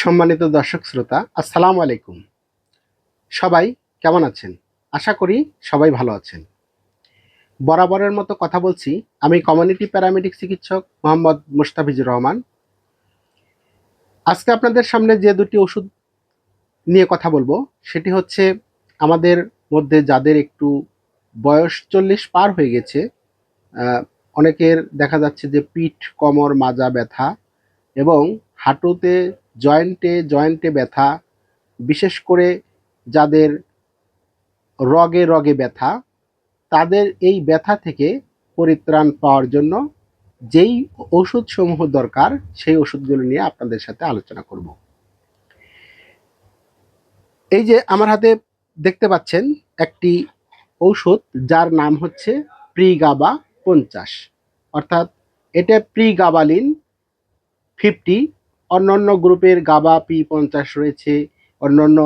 সম্মানিত দর্শক শ্রোতা, আসসালামু আলাইকুম। সবাই কেমন আছেন? আশা করি সবাই ভালো আছেন। বরাবরের মতো কথা বলছি, আমি কমিউনিটি প্যারামেডিক চিকিৎসক মোহাম্মদ মুস্তাফিজুর রহমান। আজকে আপনাদের সামনে যে দুটি ওষুধ নিয়ে কথা বলবো সেটি হচ্ছে আমাদের মধ্যে যাদের একটু বয়স 40 পার হয়ে গেছে, অনেকের দেখা যাচ্ছে যে পিঠ, কোমর, মাজা ব্যথা এবং হাঁটুতে জয়েন্টে জয়েন্টে ব্যথা, বিশেষ করে যাদের রগে রগে ব্যথা, তাদের এই ব্যথা থেকে পরিত্রাণ পাওয়ার জন্য যেই ওষুধসমূহ দরকার সেই ওষুধগুলো নিয়ে আপনাদের সাথে আলোচনা করব। এই যে আমার হাতে দেখতে পাচ্ছেন একটি ঔষধ যার নাম হচ্ছে প্রিগাবা 50, অর্থাৎ এটা প্রিগাবালিন 50। অন্যান্য গ্রুপের গাবা P50 রয়েছে, অন্যান্য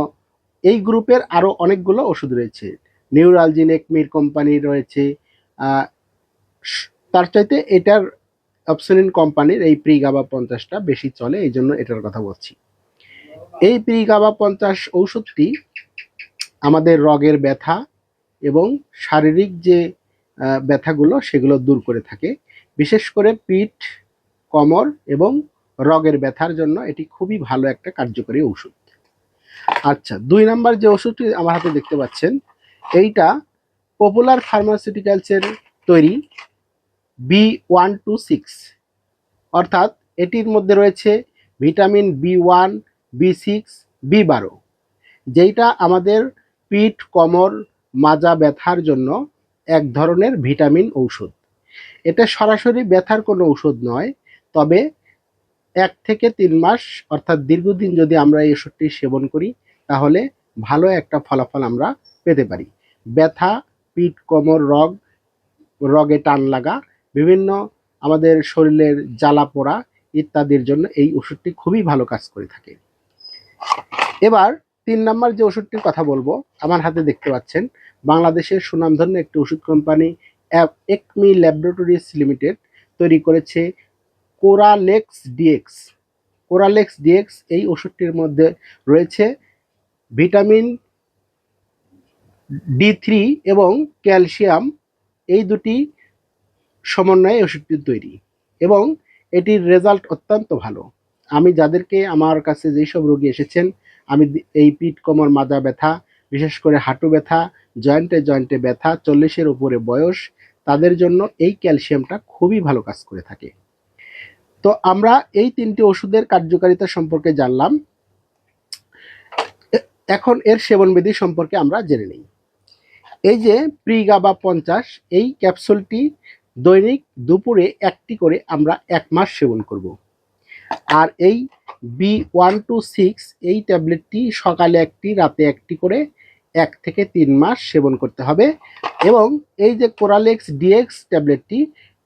এই গ্রুপের আরও অনেকগুলো ওষুধ রয়েছে। নিউরালজিন একমির কোম্পানির রয়েছে। তার চাইতে এটার অপসনিন কোম্পানির এই প্রিগাবা 50টা বেশি চলে, এই জন্য এটার কথা বলছি। এই প্রিগাবা 50 ঔষধটি আমাদের রগের ব্যথা এবং শারীরিক যে ব্যথাগুলো সেগুলো দূর করে থাকে। বিশেষ করে পিঠ, কোমর এবং রগের ব্যথার জন্য এটি খুবই ভালো একটা কার্যকরী ওষুধ। আচ্ছা, 2 নাম্বার যে ওষুধটি আমার হাতে দেখতে পাচ্ছেন, এইটা পপুলার ফার্মাসিউটিক্যালসের তৈরি B126, অর্থাৎ এটির মধ্যে রয়েছে ভিটামিন B1, B6, B12, যেইটা আমাদের পিঠ, কোমর, মাজা ব্যথার জন্য এক ধরনের ভিটামিন ঔষধ। এটা সরাসরি ব্যথার কোনো ঔষধ নয়, তবে 1 থেকে 3 মাস অর্থাৎ দীর্ঘদিন যদি আমরা এই ওষুধটি সেবন করি তাহলে ভালো একটা ফলাফল আমরা পেতে পারি। ব্যথা, পিঠ, কোমর, রগে টান লাগা, বিভিন্ন আমাদের শরীরের জ্বালা পোড়া ইত্যাদির জন্য এই ওষুধটি খুবই ভালো কাজ করে থাকে। এবার 3 নাম্বার যে ওষুধটির কথা বলবো, আমার হাতে দেখতে পাচ্ছেন বাংলাদেশের সুনামধন্য একটি ওষুধ কোম্পানি একমি ল্যাবরেটরিজ লিমিটেড তৈরি করেছে কোরালেক্স ডিএক্স। কোরালেক্স ডিএক্স এই ওষুধটির মধ্যে রয়েছে ভিটামিন D3 এবং ক্যালসিয়াম, এই দুটি সমন্বয়ে ওষুধটি তৈরি এবং এটির রেজাল্ট অত্যন্ত ভালো। আমি যাদেরকে আমার কাছে যেসব রোগী এসেছেন, আমি এই পিঠ, কোমর, মাজা ব্যথা, বিশেষ করে হাঁটু ব্যথা, জয়েন্টে জয়েন্টে ব্যথা, 40-এর উপরে বয়স, তাদের জন্য এই ক্যালসিয়ামটা খুবই ভালো কাজ করে থাকে। তো আমরা এই 3টি ওষুধের কার্যকারিতা সম্পর্কে জানলাম। এখন এর সেবনবিধি সম্পর্কে আমরা জেনে নিই। এই যে প্রিগাবা 50, এই ক্যাপসুলটি দৈনিক দুপুরে 1টি করে আমরা 1 মাস সেবন করব। আর এই B126 এই ট্যাবলেটটি সকালে 1টি, রাতে 1টি করে 1 থেকে 3 মাস সেবন করতে হবে। এবং এই যে কোরালেক্স ডিএক্স ট্যাবলেটটি,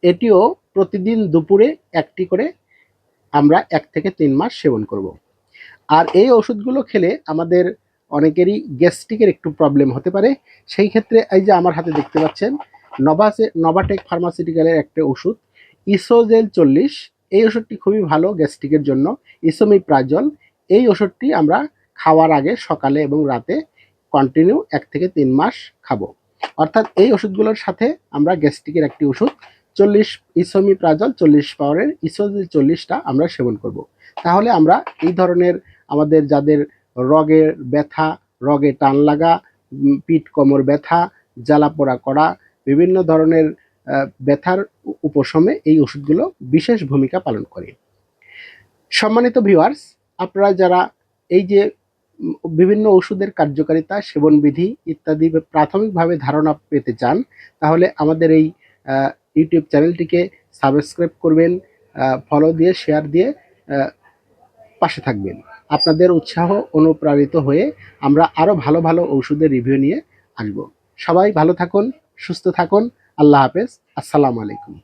এটিও প্রতিদিন দুপুরে 1টি করে আমরা 1 থেকে 3 মাস সেবন করব। আর এই ওষুধগুলো খেলে আমাদের অনেকেরই গ্যাস্ট্রিকের একটু প্রবলেম হতে পারে। সেই ক্ষেত্রে এই যে আমার হাতে দেখতে পাচ্ছেন নভাটেক ফার্মাসিউটিক্যালের একটা ওষুধ ইসোজেল 40, এই ওষুধটি খুবই ভালো গ্যাস্ট্রিকের জন্য। ইসোমিপ্রাজল, এই ওষুধটি আমরা খাওয়ার আগে সকালে এবং রাতে কন্টিনিউ 1 থেকে 3 মাস খাবো। অর্থাৎ এই ওষুধগুলোর সাথে আমরা গ্যাস্ট্রিকের একটি ওষুধ 40 ইসোমিপ্রাজল 40 পাওয়ারের ইসোজেল 40টা আমরা সেবন করব। তাহলে আমরা এই ধরনের আমাদের যাদের রগের ব্যথা, রগে টান লাগা, পিঠ, কোমর ব্যথা, জ্বালা পোড়া করা, বিভিন্ন ধরনের ব্যথার উপশমে এই ওষুধগুলো বিশেষ ভূমিকা পালন করে। সম্মানিত ভিউয়ার্স, আপনারা যারা এই যে বিভিন্ন ওষুধের কার্যকারিতা, সেবনবিধি ইত্যাদি প্রাথমিকভাবে ধারণা পেতে চান, তাহলে আমাদের এই ইউটিউব চ্যানেলটিকে সাবস্ক্রাইব করবেন, ফলো দিয়ে, শেয়ার দিয়ে পাশে থাকবেন। আপনাদের উৎসাহ অনুপ্রাণিত হয়ে আমরা আরও ভালো ভালো ওষুধের রিভিউ নিয়ে আসব। সবাই ভালো থাকুন, সুস্থ থাকুন। আল্লাহ হাফেজ। আসসালামু আলাইকুম।